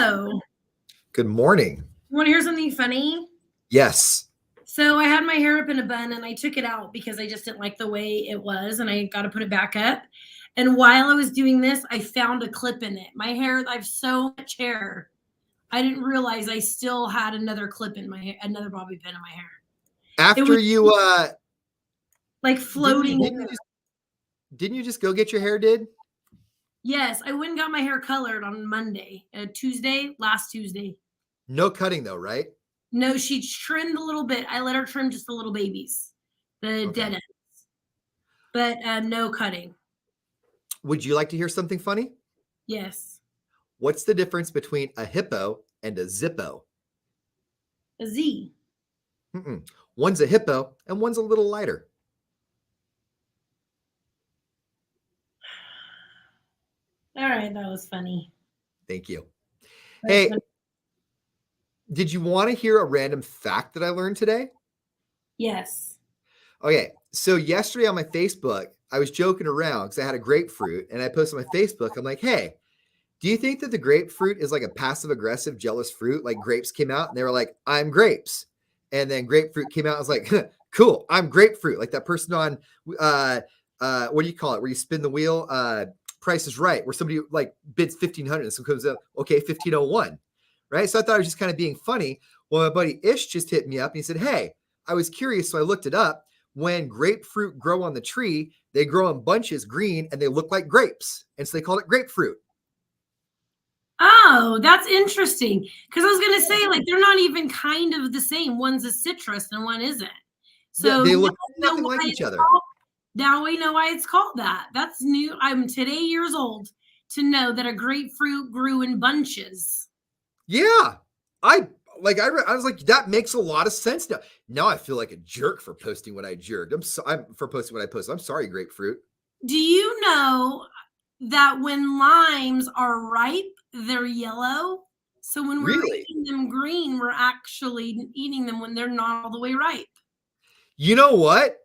Hello. Good morning. You want to hear something funny? Yes. So I had my hair up in a bun and I took it out because I just didn't like the way it was and I got to put it back up. And while I was doing this, I found a clip in it. My hair, I have so much hair. I didn't realize I still had another clip in my hair, another bobby pin in my hair. After you like floating. Didn't you just go get your hair did? Yes, I went and got my hair colored on Monday, last Tuesday. No cutting though, right? No, she trimmed a little bit. I let her trim just the little babies, the dead ends, but no cutting. Would you like to hear something funny? Yes. What's the difference between a hippo and a zippo? A Z. One's a hippo and one's a little lighter. All right, that was funny. Thank you. Hey, did you want to hear a random fact that I learned today? Yes. Okay, so yesterday on my Facebook, I was joking around because I had a grapefruit and I posted on my Facebook. I'm like, hey, do you think that the grapefruit is like a passive aggressive jealous fruit? Like grapes came out and they were like, I'm grapes. And then grapefruit came out. I was like, cool, I'm grapefruit. Like that person on, what do you call it? Where you spin the wheel, Price is Right, where somebody like bids 1,500 and so comes up, okay, 1,501. Right. So I thought I was just kind of being funny. Well, my buddy Ish just hit me up and he said, hey, I was curious. So I looked it up. When grapefruit grow on the tree, they grow in bunches green and they look like grapes. And so they called it grapefruit. Oh, that's interesting. Because I was going to say, like, they're not even kind of the same. One's a citrus and one isn't. So they look nothing like each other. Now we know why it's called that. That's new. I'm today years old to know that a grapefruit grew in bunches. Yeah. I was like, that makes a lot of sense now. Now I feel like a jerk for posting what I jerked. I'm for posting what I posted. I'm sorry, grapefruit. Do you know that when limes are ripe, they're yellow? So when we're eating them green, we're actually eating them when they're not all the way ripe. You know what?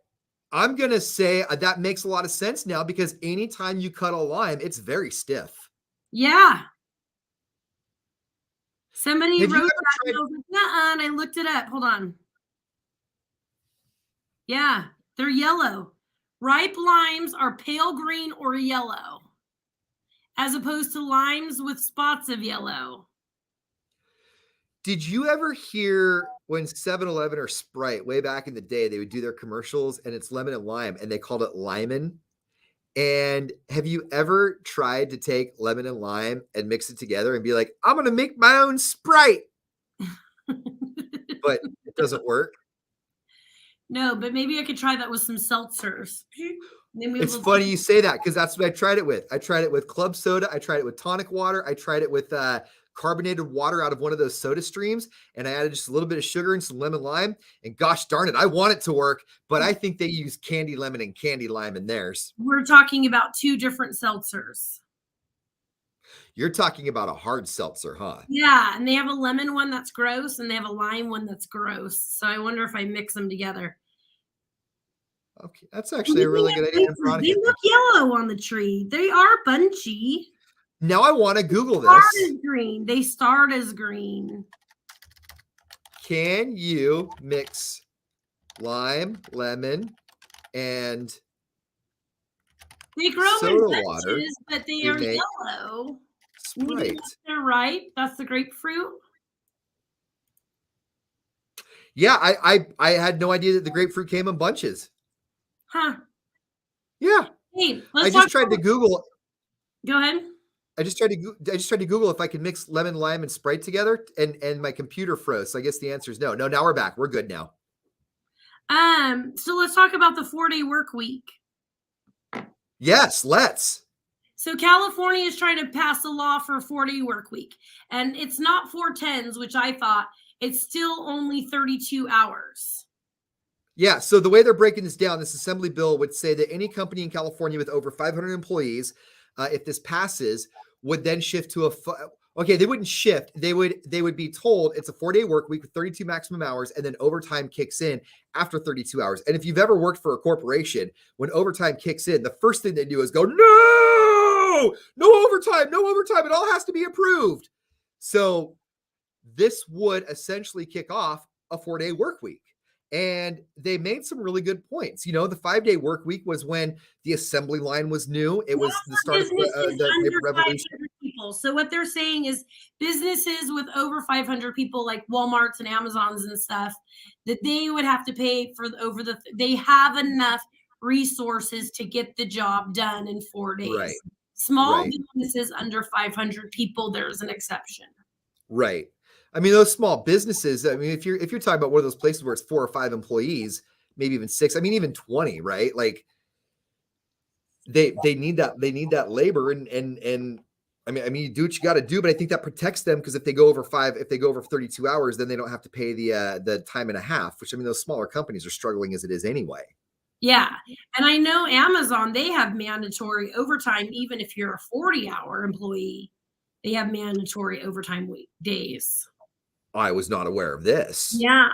I'm going to say that makes a lot of sense now because anytime you cut a lime, it's very stiff. Yeah. Somebody wrote that and I was like, and I looked it up. Hold on. Yeah, they're yellow. Ripe limes are pale green or yellow, as opposed to limes with spots of yellow. Did you ever hear when 7-Eleven or Sprite, way back in the day, they would do their commercials and it's lemon and lime and they called it limen? And have you ever tried to take lemon and lime and mix it together and be like, I'm going to make my own Sprite? But it doesn't work. No, but maybe I could try that with some seltzers. It's funny you say that because that's what I tried it with. I tried it with club soda. I tried it with tonic water. I tried it with carbonated water out of one of those soda streams. And I added just a little bit of sugar and some lemon lime. And gosh darn it, I want it to work. But I think they use candy lemon and candy lime in theirs. We're talking about two different seltzers. You're talking about a hard seltzer, huh? Yeah, and they have a lemon one that's gross and they have a lime one that's gross. So I wonder if I mix them together. Okay, that's actually a really good idea. They look yellow on the tree. They are bunchy. Now I want to Google this. Green. They start as green. Can you mix lime, lemon, and they grow in bunches, water, but they are yellow. Sprite. They're ripe. That's the grapefruit. Yeah, I had no idea that the grapefruit came in bunches. Huh. Yeah. Hey, I just tried to Google. Go ahead. I just tried to Google if I could mix lemon, lime, and Sprite together, and my computer froze. So I guess the answer is no. No, now we're back. We're good now. So let's talk about the 4-day work week. Yes, let's. So California is trying to pass a law for a 4-day work week, and it's not 4/10s, which I thought. It's still only 32 hours. Yeah, so the way they're breaking this down, this assembly bill would say that any company in California with over 500 employees, if this passes, would then shift to they wouldn't shift. They would be told it's a 4-day work week with 32 maximum hours, and then overtime kicks in after 32 hours. And if you've ever worked for a corporation, when overtime kicks in, the first thing they do is go, no overtime. It all has to be approved. So this would essentially kick off a 4-day work week. And they made some really good points. You know, the 5-day work week was when the assembly line was new. It was the start of Businesses the under labor revolution. 500 people. So what they're saying is businesses with over 500 people, like Walmarts and Amazons and stuff, that they would have to pay for they have enough resources to get the job done in 4 days. Right. Small Right. businesses under 500 people, there's an exception. Right. I mean, those small businesses, I mean, if you're talking about one of those places where it's 4 or 5 employees, maybe even 6, I mean, even 20, right? Like they need that labor and I mean, you do what you got to do, but I think that protects them because if they go over 32 hours, then they don't have to pay the time and a half, which I mean, those smaller companies are struggling as it is anyway. Yeah. And I know Amazon, they have mandatory overtime, even if you're a 40-hour employee, they have mandatory overtime days. I was not aware of this. Yeah.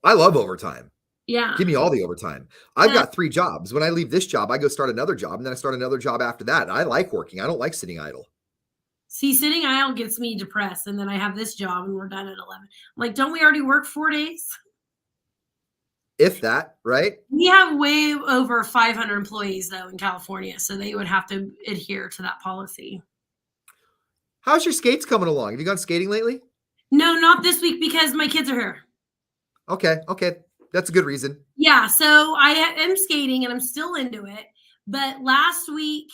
I love overtime. Yeah. Give me all the overtime. I've got 3 jobs. When I leave this job, I go start another job and then I start another job after that. I like working. I don't like sitting idle. See, sitting idle gets me depressed. And then I have this job and we're done at 11. I'm like, don't we already work 4 days? If that, right? We have way over 500 employees, though, in California. So they would have to adhere to that policy. How's your skates coming along? Have you gone skating lately? No, not this week because my kids are here. Okay. That's a good reason. Yeah, so I am skating and I'm still into it. But last week,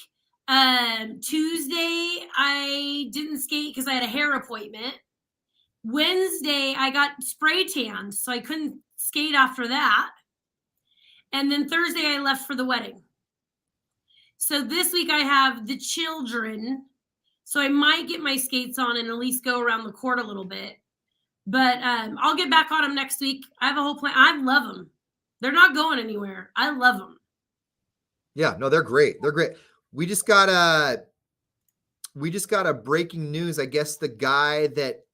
Tuesday, I didn't skate because I had a hair appointment. Wednesday, I got spray tanned, so I couldn't skate after that. And then Thursday, I left for the wedding. So this week, I have the children. So I might get my skates on and at least go around the court a little bit. But I'll get back on them next week. I have a whole plan. I love them. They're not going anywhere. I love them. Yeah, no, they're great. They're great. We just got a breaking news. I guess the guy that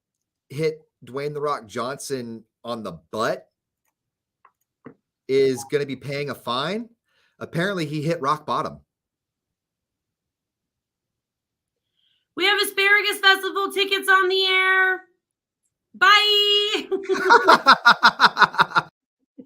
hit Dwayne "The Rock" Johnson on the butt is going to be paying a fine. Apparently, he hit rock bottom. We have Asparagus Festival tickets on the air. Bye.